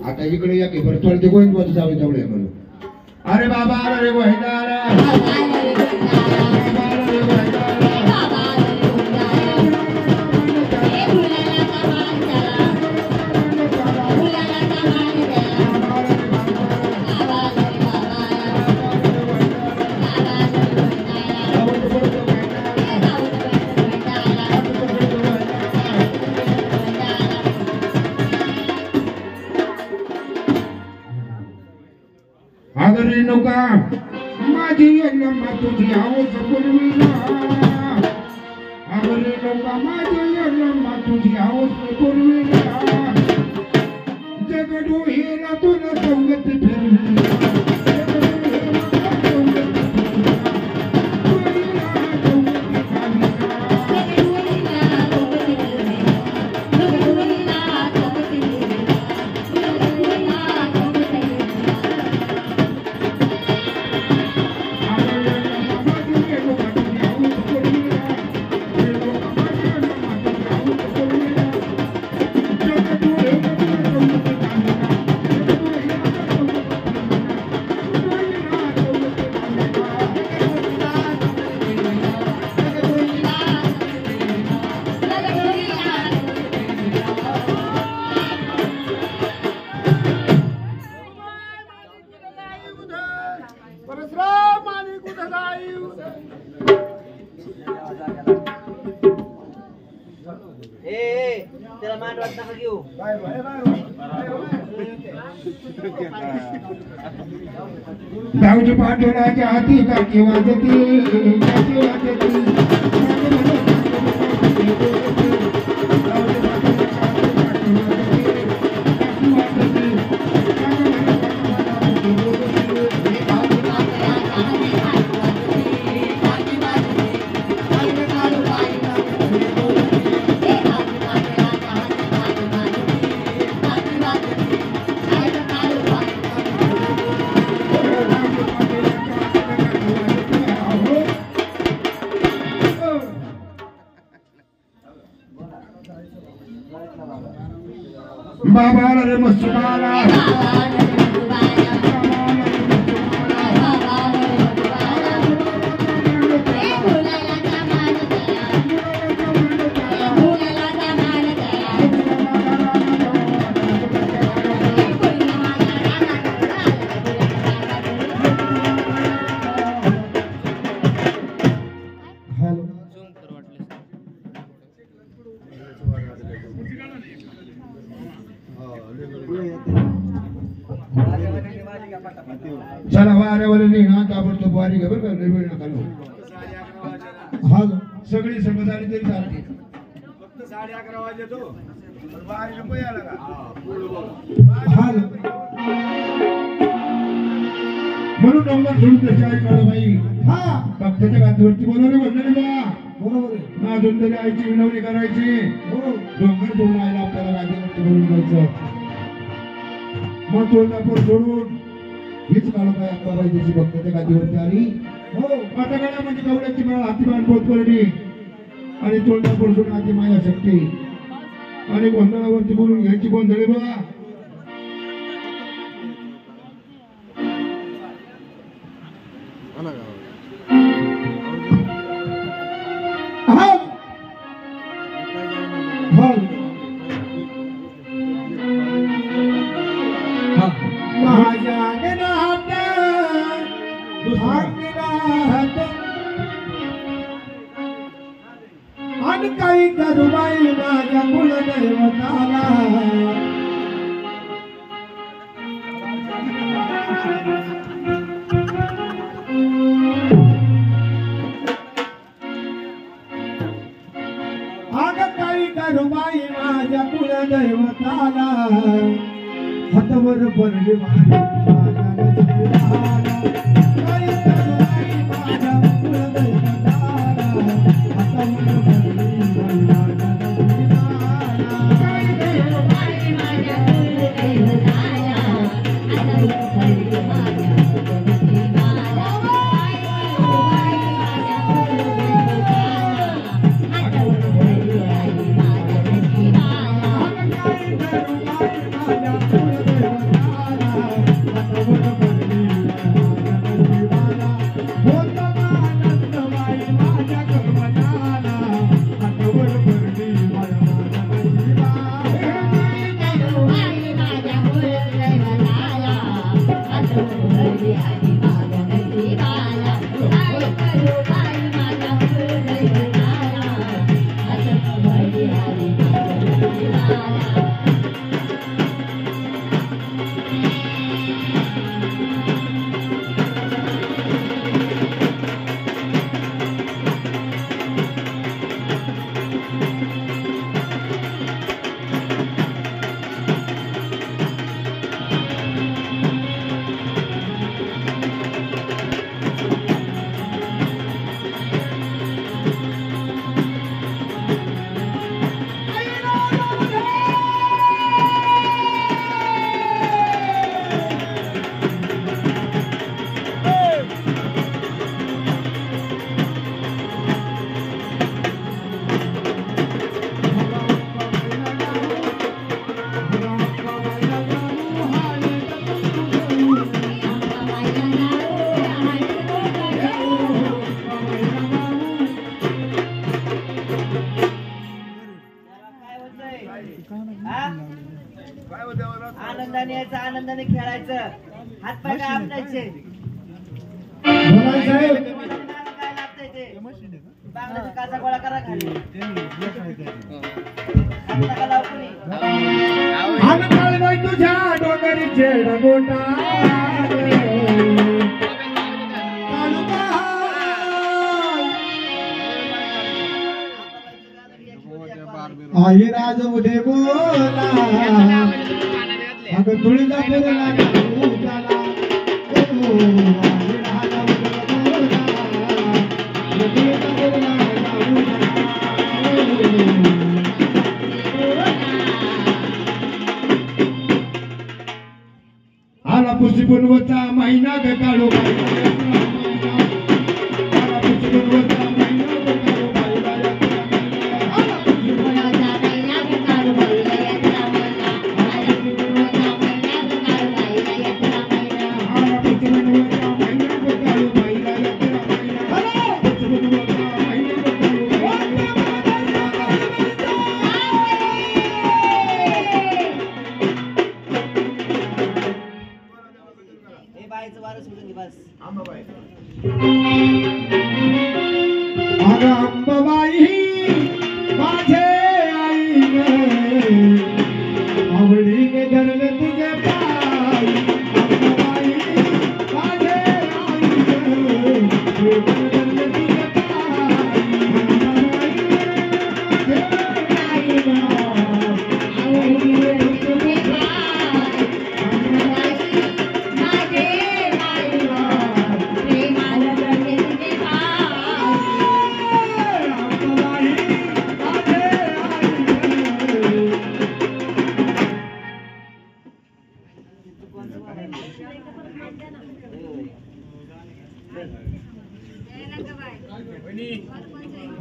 आता इकडे या की बरं थोडं ते गोविंद बाजू जावे तेवढे म्हणून अरे बाबा अरे आगरी नौका माझी अल्लम्मा तुझी आवाज पूर्वीला आगरी नौका माझी अल्लम्मा तुझी आवाज पूर्वीला जगडू हेला तुला संगत फिरली दाऊजी पाठोराच्या हाती काठी वाजती बाबा रे मस्ताना चला वाऱ्यावर ना ताबडतोब वारी घे बरं का वेळ नका हा सगळी समजदारी तरी चालते फक्त 11:30 वाजे तो वारी नको यायला का हा म्हणून डोंगर सोडून त्याच्या काळबाई हा भक्ताच्या गादीवरती बोलवले म्हणले बा बरोबर आहे ना अजून आईची विनवणी करायची डोंगर सोडून आईला आपल्याला गादीवरती बोलून जायचं मग तोंडापूर सोडून हीच काळबाई अक्काबाई त्याची भक्ताच्या गादीवरती आली हो आता गाड्या म्हणजे कवड्याची माळ हातीमान पोतपरडी आणि तोंडापूर सोडून आधी माया शक्ती आणि गोंधळावरती बोलून घ्यायची गोंधळी बघा हातावर पडले माझ्या आनंदाने यायचं, आनंदाने खेळायचं, हात पाय काय आपटायचे. काय लागतंय ते बांगल्याचा काचा गोळा करा खाली. तुझ्या डोंगरीचे डगोटा आई राज उदे बोला अगं तुळजा बोला आला पुष्टी पूर्वचा महिना ग काढू अंबाबाई माझे आई आवडीने धरले तुझे पाय अंबाबाई माझे आई धरले तुझे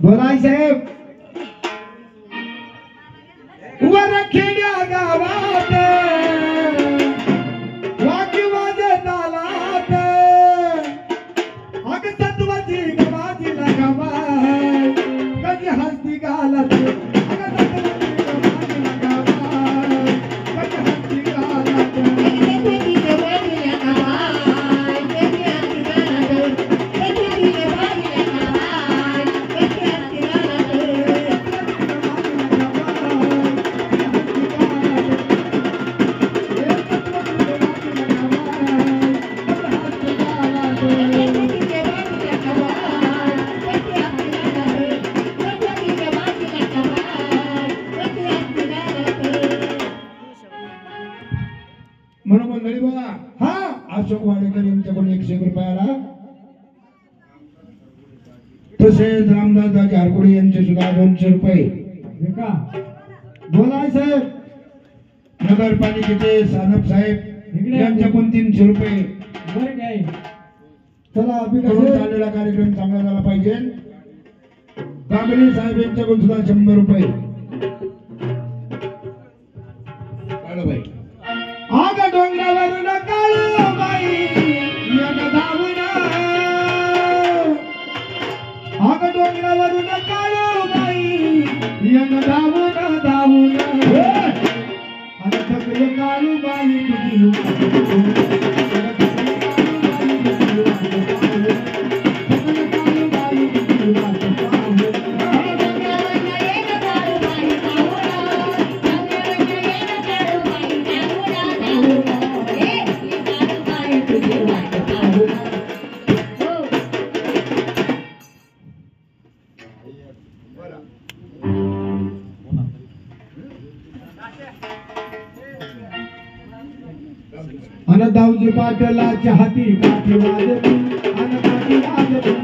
बोलाय साहेब वर खेड्या गावात वाजवाजे तालात अग तत्वाची गवाची लगावाय कधी हस्ती गालत अग तत्वाची गवाची लगावाय कधी हस्ती गालत कधी गवाची लगावाय कधी हस्ती गालत कधी गवाची लगावाय कधी हस्ती गालत म्हणून मंडळी बघा हा अशोक वाडेकर यांच्याकडून 100 रुपयाला, तसेच रामदास झारकुडे यांचे सुद्धा 200 रुपये. हे का बोलाय साहेब नगरपालिकेचे सानप साहेब यांच्याकडून 300 रुपये. बरं काय चला करून चाललेला कार्यक्रम चांगला झाला पाहिजे. कागले साहेब यांच्याकडून सुद्धा 100 रुपये. काळूबाई आग डोंगरावरून काळूबाई यग धावून, आग डोंगरावरून काळूबाई यग धावून धावून, आणि थकले काळूबाई तुझी अन दाऊजी पाटलाच्या हाती काठी वाजली, अन काठी वाजली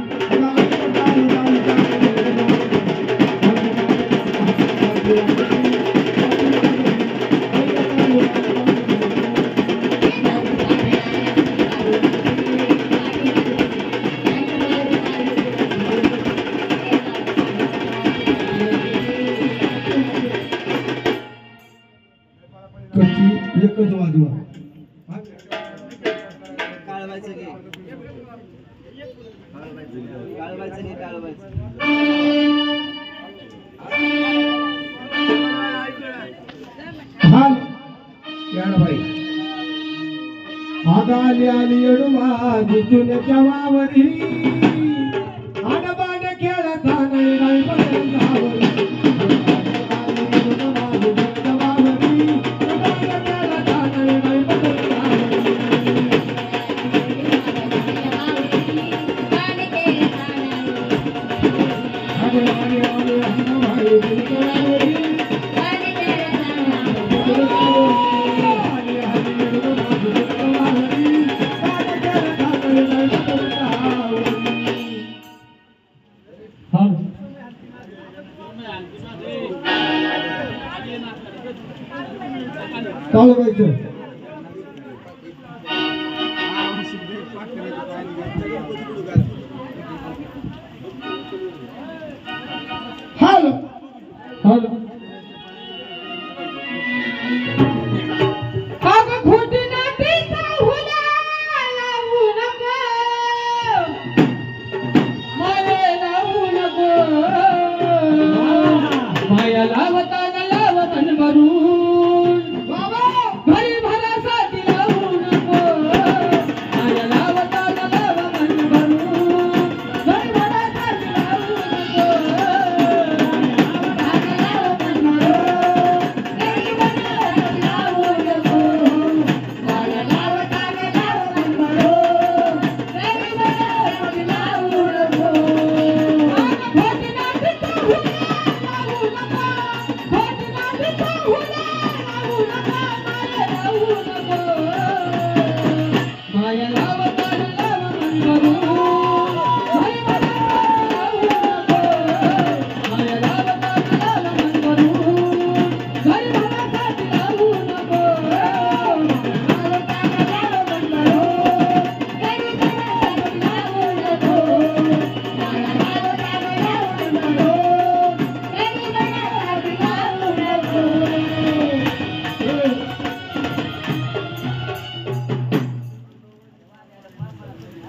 कशी एकच वाजवा. काळवायचं घे, काळवायचं घे, काळवायचं. हाल याडबाई आगाली आली येडुमा जुन्याच्या वावरी, आडबाड खेळताना नाही बदलावरी. काळूबाईचं हाल हाल अग खोटी नाती हुला लावू नको, माये लावू नको, माया लावताना लावतन भरून घरी भरासाठी लावू नको, माया लावताना लावतन भरून घरी भरासाठी लावू नको,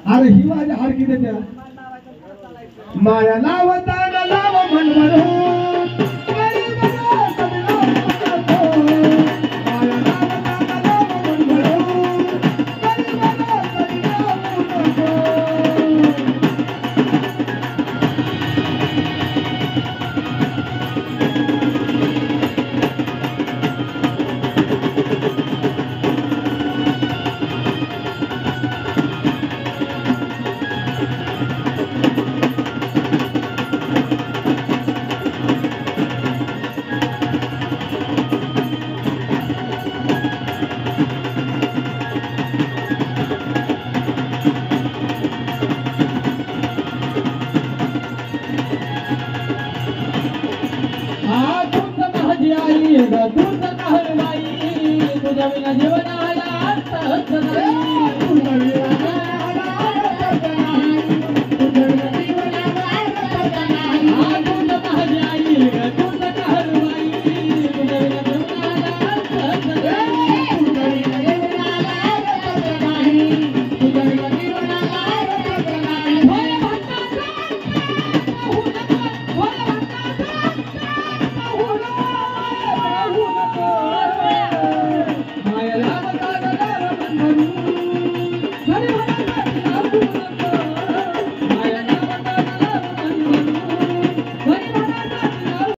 अरे ही माझ्या हार किती त्या माया लावताना लाव मन